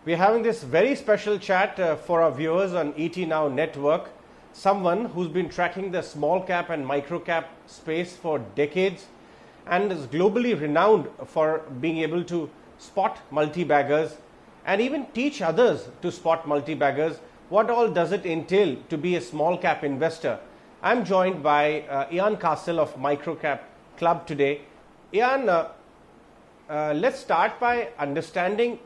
We're having this very special chat for our viewers on ET Now Network. Someone who's been tracking the small cap and micro cap space for decades and is globally renowned for being able to spot multi-baggers and even teach others to spot multi-baggers. What all does it entail to be a small cap investor? I'm joined by Ian Cassel of MicroCap Club today. Ian, let's start by understanding,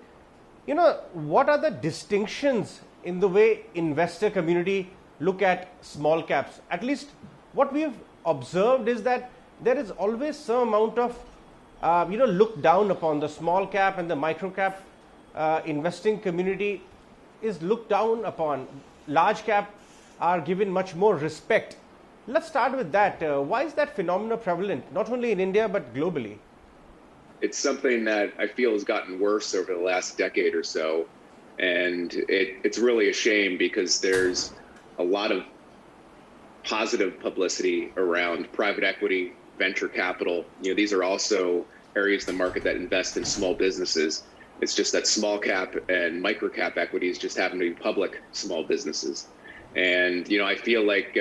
what are the distinctions in the way investor community look at small caps? At least what we've observed is that there is always some amount of, look down upon the small cap, and the micro cap investing community is looked down upon. Large cap are given much more respect. Let's start with that. Why is that phenomenon prevalent, not only in India, but globally? It's something that I feel has gotten worse over the last decade or so. And it's really a shame because there's a lot of positive publicity around private equity, venture capital. These are also areas of the market that invest in small businesses. It's just that small cap and micro cap equities just happen to be public small businesses. And, I feel like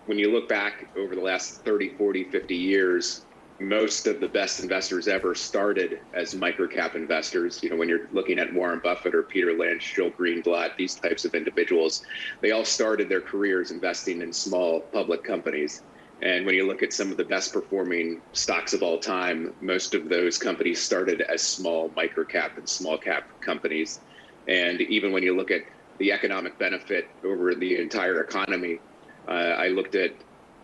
when you look back over the last 30, 40, 50 years, most of the best investors ever started as microcap investors. When you're looking at Warren Buffett or Peter Lynch, Joel Greenblat, these types of individuals, they all started their careers investing in small public companies. And when you look at some of the best performing stocks of all time, most of those companies started as small microcap and small cap companies. And even when you look at the economic benefit over the entire economy, I looked at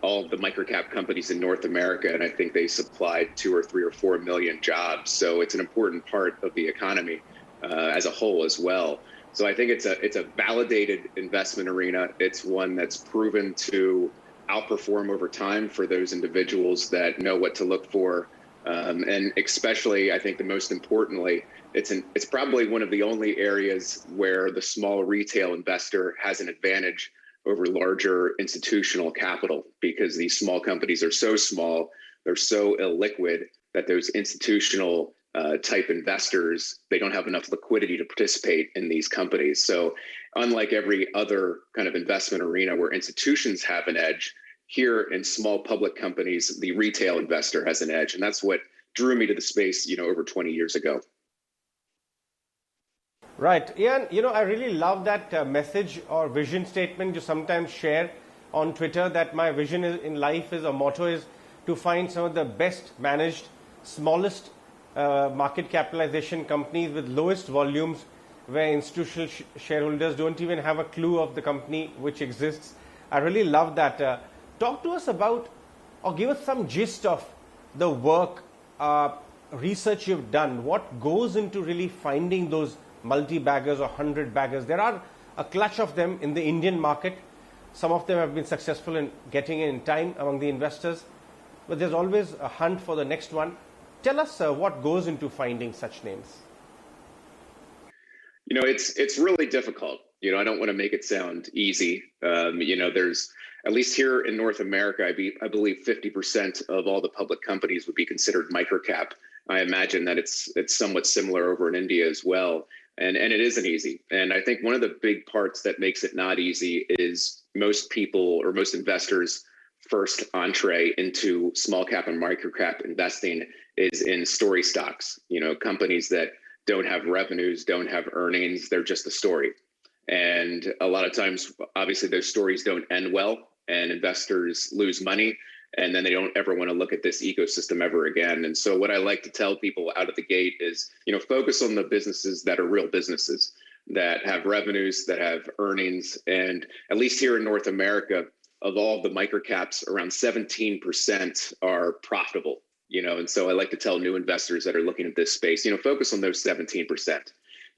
all of the microcap companies in North America, and I think they supplied 2 or 3 or 4 million jobs. So it's an important part of the economy as a whole as well. So I think it's a validated investment arena. It's one that's proven to outperform over time for those individuals that know what to look for. And especially, I think the most importantly, it's probably one of the only areas where the small retail investor has an advantage over larger institutional capital, because these small companies are so small, they're so illiquid that those institutional type investors, they don't have enough liquidity to participate in these companies. So unlike every other kind of investment arena where institutions have an edge, here in small public companies, the retail investor has an edge. And that's what drew me to the space, over 20 years ago. Right. Ian, I really love that message or vision statement you sometimes share on Twitter, that my vision in life is, a motto is to find some of the best managed, smallest market capitalization companies with lowest volumes, where institutional shareholders don't even have a clue of the company which exists. I really love that. Talk to us about, or give us some gist of the work, research you've done. What goes into really finding those multi-baggers or 100 baggers? There are a clutch of them in the Indian market. Some of them have been successful in getting in time among the investors, but there's always a hunt for the next one. Tell us what goes into finding such names. It's really difficult. I don't want to make it sound easy. There's, at least here in North America, I believe 50% of all the public companies would be considered microcap. I imagine that it's somewhat similar over in India as well. And it isn't easy. And I think one of the big parts that makes it not easy is most people or most investors' first entree into small cap and micro cap investing is in story stocks, companies that don't have revenues, don't have earnings, they're just a story. And a lot of times, obviously, those stories don't end well and investors lose money. And then they don't ever want to look at this ecosystem ever again. And so what I like to tell people out of the gate is, focus on the businesses that are real businesses, that have revenues, that have earnings. And at least here in North America, of all the microcaps, around 17% are profitable. And so I like to tell new investors that are looking at this space, focus on those 17%.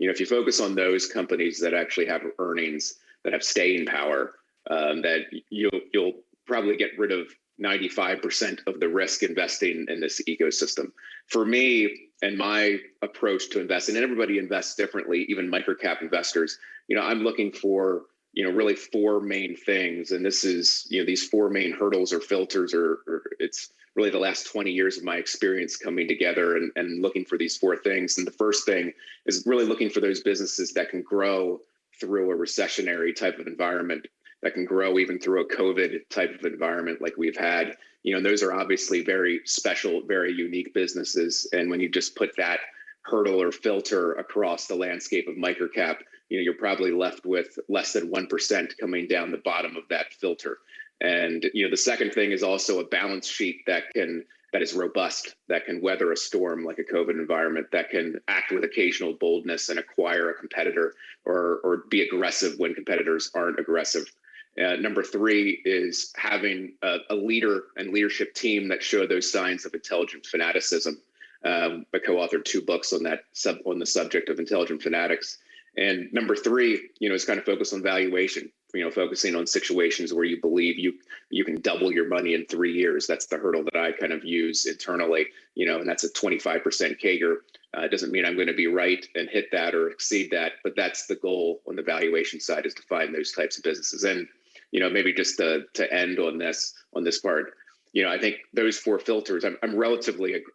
If you focus on those companies that actually have earnings, that have staying power, that you'll probably get rid of 95% of the risk investing in this ecosystem. For me and my approach to investing, and everybody invests differently, even microcap investors, I'm looking for, really 4 main things. And this is, these 4 main hurdles or filters, or it's really the last 20 years of my experience coming together and looking for these four things. And the first thing is really looking for those businesses that can grow through a recessionary type of environment, that can grow even through a COVID type of environment like we've had. Those are obviously very special, very unique businesses. And when you just put that hurdle or filter across the landscape of microcap, you're probably left with less than 1% coming down the bottom of that filter. And the second thing is also a balance sheet that is robust, that can weather a storm like a COVID environment, that can act with occasional boldness and acquire a competitor or be aggressive when competitors aren't aggressive. Number three is having a leader and leadership team that show those signs of intelligent fanaticism. I co-authored 2 books on the subject of intelligent fanatics. And number three, is kind of focused on valuation. Focusing on situations where you believe you can double your money in 3 years. That's the hurdle that I kind of use internally, and that's a 25% CAGR. It doesn't mean I'm going to be right and hit that or exceed that, but that's the goal on the valuation side, is to find those types of businesses. And, maybe just to end on this part, I think those 4 filters, I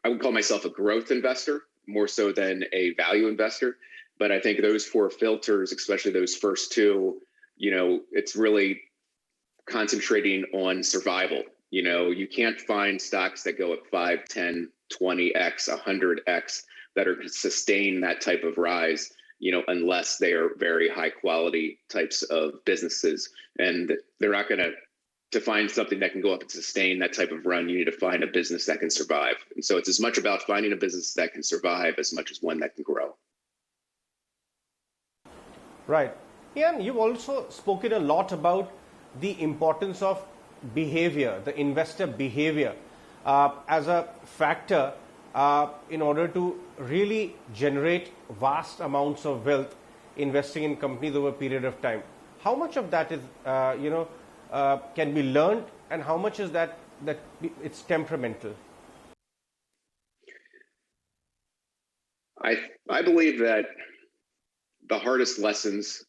would call myself a growth investor more so than a value investor. But I think those 4 filters, especially those first 2, it's really concentrating on survival. You can't find stocks that go up 5, 10, 20x, 100x that are going to sustain that type of rise, unless they are very high quality types of businesses. And they're not going to find something that can go up and sustain that type of run. You need to find a business that can survive. And so it's as much about finding a business that can survive as much as one that can grow. Right. Ian, you've also spoken a lot about the importance of behavior, the investor behavior, as a factor in order to really generate vast amounts of wealth investing in companies over a period of time. How much of that is, can be learned, and how much is that it's temperamental? I believe that the hardest lessons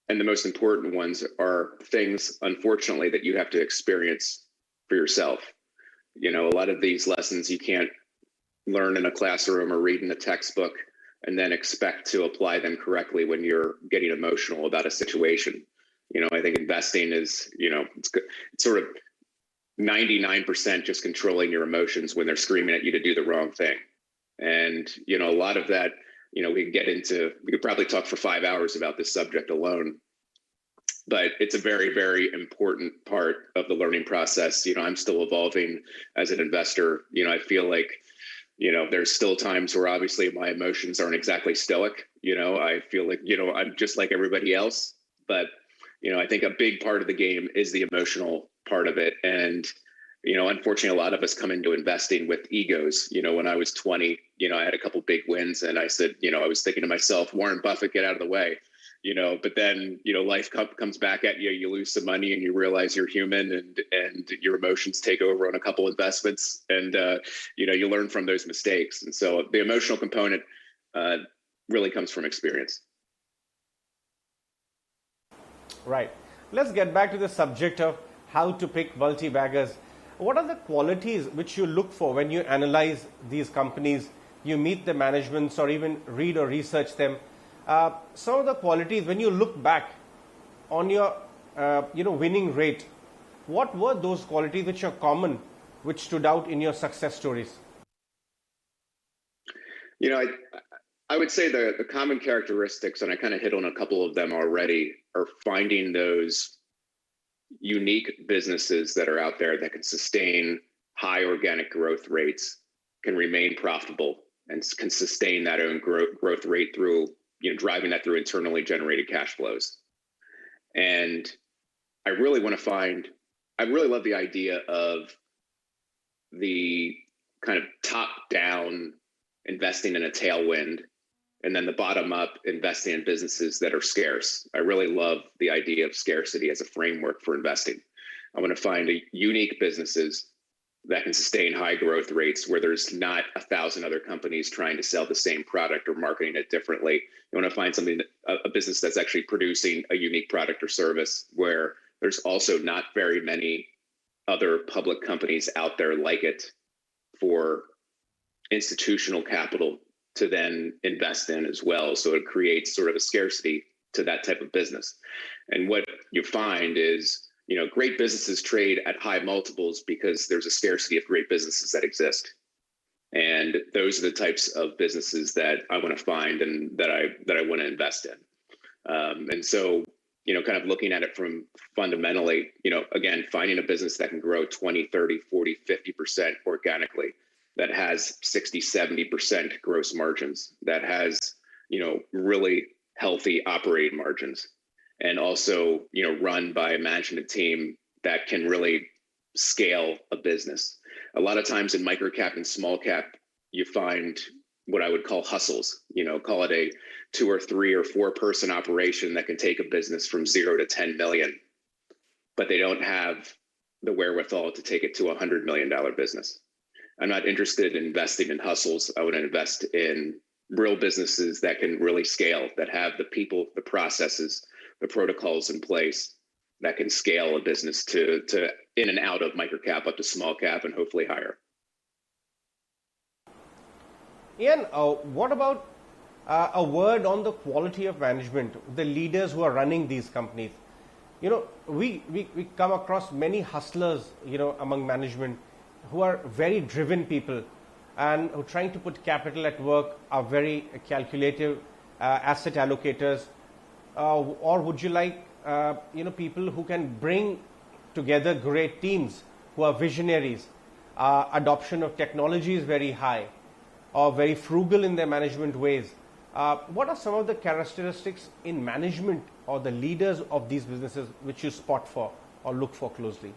and the most important ones are things, unfortunately, that you have to experience for yourself. A lot of these lessons you can't learn in a classroom or read in a textbook and then expect to apply them correctly when you're getting emotional about a situation. I think investing is, it's sort of 99% just controlling your emotions when they're screaming at you to do the wrong thing. And, a lot of that, we could probably talk for 5 hours about this subject alone, but it's a very, very important part of the learning process. I'm still evolving as an investor. I feel like, there's still times where obviously my emotions aren't exactly stoic. I feel like, I'm just like everybody else, but, I think a big part of the game is the emotional part of it. And, unfortunately, a lot of us come into investing with egos. When I was 20, I had a couple big wins, and I said, I was thinking to myself, Warren Buffett, get out of the way, but then, life comes back at you, you lose some money and you realize you're human, and your emotions take over on a couple investments, and, you learn from those mistakes. And so the emotional component really comes from experience. Right. Let's get back to the subject of how to pick multi-baggers. What are the qualities which you look for when you analyze these companies, you meet the managements or even read or research them? Some of the qualities, when you look back on your winning rate, what were those qualities which are common, which stood out in your success stories? I would say the common characteristics, and I kind of hit on a couple of them already, are finding those unique businesses that are out there that can sustain high organic growth rates, can remain profitable, and can sustain that own growth rate through, driving that through internally generated cash flows. And I really love the idea of the kind of top-down investing in a tailwind, and then the bottom up investing in businesses that are scarce. I really love the idea of scarcity as a framework for investing. I want to find unique businesses that can sustain high growth rates where there's not 1,000 other companies trying to sell the same product or marketing it differently. You want to find a business that's actually producing a unique product or service where there's also not very many other public companies out there like it for institutional capital to then invest in as well. So it creates sort of a scarcity to that type of business. And what you find is, great businesses trade at high multiples because there's a scarcity of great businesses that exist. And those are the types of businesses that I want to find and that I want to invest in. And so, kind of looking at it from fundamentally, again, finding a business that can grow 20, 30, 40, 50% organically, that has 60, 70% gross margins, that has, really healthy operating margins, and also, run by a management team that can really scale a business. A lot of times in microcap and small cap, you find what I would call hustles, call it a 2 or 3 or 4 person operation that can take a business from 0 to 10 million, but they don't have the wherewithal to take it to $100 million business. I'm not interested in investing in hustles. I would invest in real businesses that can really scale, that have the people, the processes, the protocols in place that can scale a business to in and out of microcap up to small cap and hopefully higher. Ian, what about a word on the quality of management, the leaders who are running these companies? We come across many hustlers, among management, who are very driven people and who are trying to put capital at work, are very calculative asset allocators. Or would you like, people who can bring together great teams, who are visionaries, adoption of technology is very high, or very frugal in their management ways? What are some of the characteristics in management or the leaders of these businesses which you spot for or look for closely?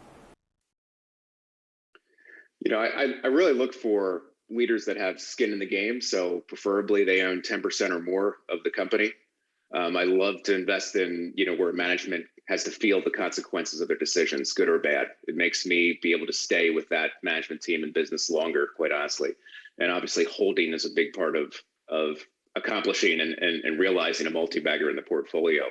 I really look for leaders that have skin in the game. So preferably they own 10% or more of the company. I love to invest in, where management has to feel the consequences of their decisions, good or bad. It makes me be able to stay with that management team and business longer, quite honestly. And obviously holding is a big part of accomplishing and realizing a multibagger in the portfolio.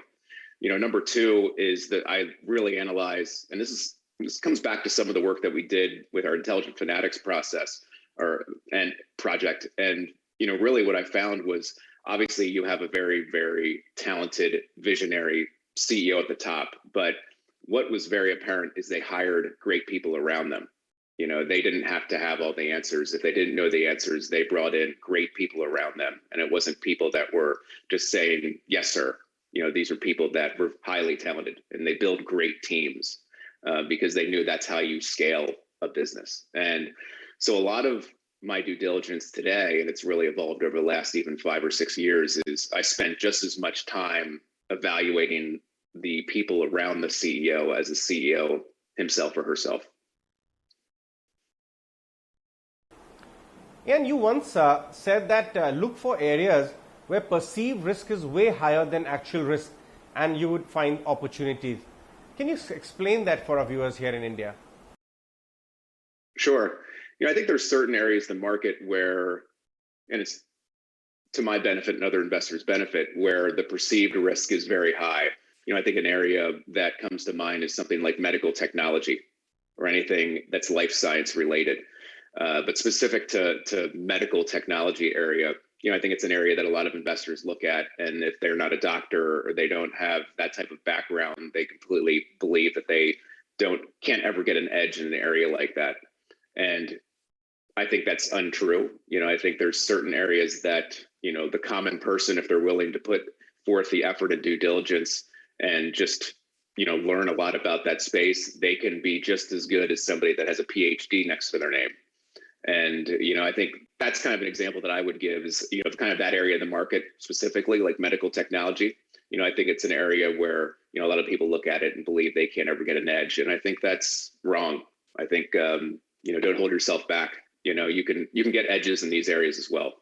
Number 2 is that I really analyze, and this comes back to some of the work that we did with our Intelligent Fanatics process and project. And, really what I found was, obviously you have a very, very talented visionary CEO at the top, but what was very apparent is they hired great people around them. They didn't have to have all the answers. If they didn't know the answers, they brought in great people around them. And it wasn't people that were just saying, yes, sir. These are people that were highly talented, and they build great teams because they knew that's how you scale a business. And so a lot of my due diligence today, and it's really evolved over the last even 5 or 6 years, is I spent just as much time evaluating the people around the CEO as the CEO himself or herself. And you once said that look for areas where perceived risk is way higher than actual risk, and you would find opportunities. Can you explain that for our viewers here in India? Sure. I think there's certain areas of the market where, and it's to my benefit and other investors' benefit, where the perceived risk is very high. I think an area that comes to mind is something like medical technology or anything that's life science related. But specific to medical technology area, I think it's an area that a lot of investors look at, and if they're not a doctor or they don't have that type of background, they completely believe that they can't ever get an edge in an area like that. And I think that's untrue. I think there's certain areas that, the common person, if they're willing to put forth the effort and due diligence and just, learn a lot about that space, they can be just as good as somebody that has a PhD next to their name. And, I think that's kind of an example that I would give is, kind of that area of the market specifically, like medical technology. I think it's an area where, a lot of people look at it and believe they can't ever get an edge. And I think that's wrong. I think, don't hold yourself back. You can get edges in these areas as well.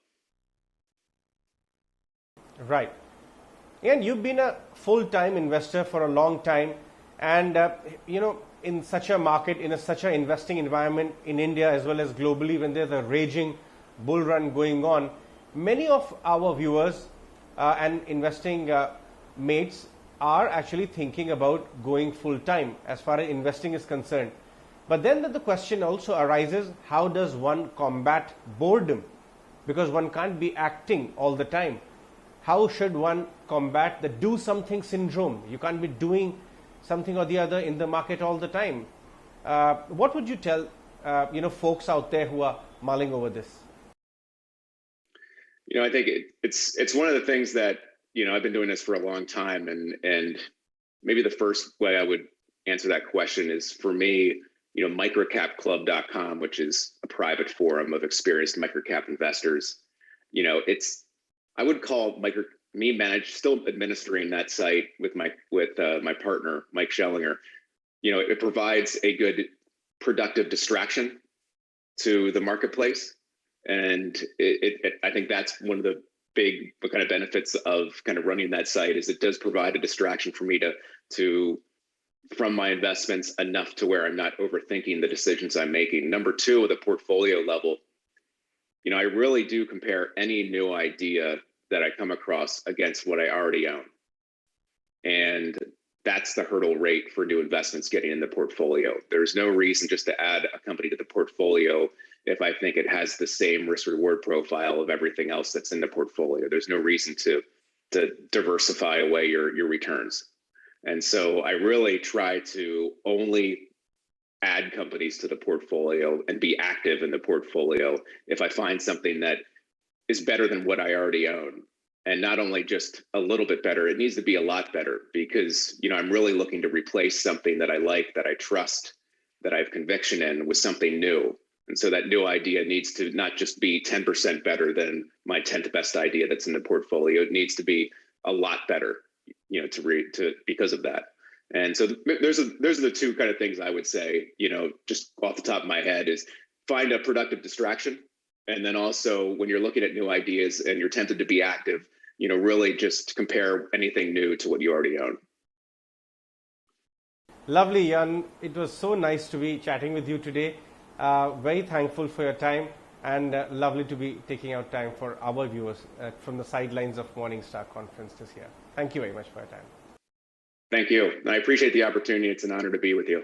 Right. And you've been a full-time investor for a long time. And, in such a market, in such an investing environment in India as well as globally, when there's a raging bull run going on, many of our viewers and investing mates are actually thinking about going full-time as far as investing is concerned. But then the question also arises, how does one combat boredom? Because one can't be acting all the time. How should one combat the do something syndrome? You can't be doing something or the other in the market all the time. What would you tell folks out there who are mulling over this? I think it's one of the things that, I've been doing this for a long time, and maybe the first way I would answer that question is, for me, microcapclub.com, which is a private forum of experienced microcap investors. I would call still administering that site with my partner, Mike Schellinger. It provides a good productive distraction to the marketplace. And I think that's one of the big kind of benefits of kind of running that site, is it does provide a distraction for me from my investments enough to where I'm not overthinking the decisions I'm making. Number two, at the portfolio level, I really do compare any new idea that I come across against what I already own. And that's the hurdle rate for new investments getting in the portfolio. There's no reason just to add a company to the portfolio if I think it has the same risk reward profile of everything else that's in the portfolio. There's no reason to diversify away your returns. And so I really try to only add companies to the portfolio and be active in the portfolio if I find something that is better than what I already own. And not only just a little bit better, it needs to be a lot better, because I'm really looking to replace something that I like, that I trust, that I have conviction in, with something new. And so that new idea needs to not just be 10% better than my 10th best idea that's in the portfolio. It needs to be a lot better, because of that. And so those are the two kind of things I would say, just off the top of my head, is find a productive distraction. And then also, when you're looking at new ideas and you're tempted to be active, really just compare anything new to what you already own. Lovely, Ian. It was so nice to be chatting with you today. Very thankful for your time, and lovely to be taking out time for our viewers from the sidelines of Morningstar Conference this year. Thank you very much for your time. Thank you. I appreciate the opportunity. It's an honor to be with you.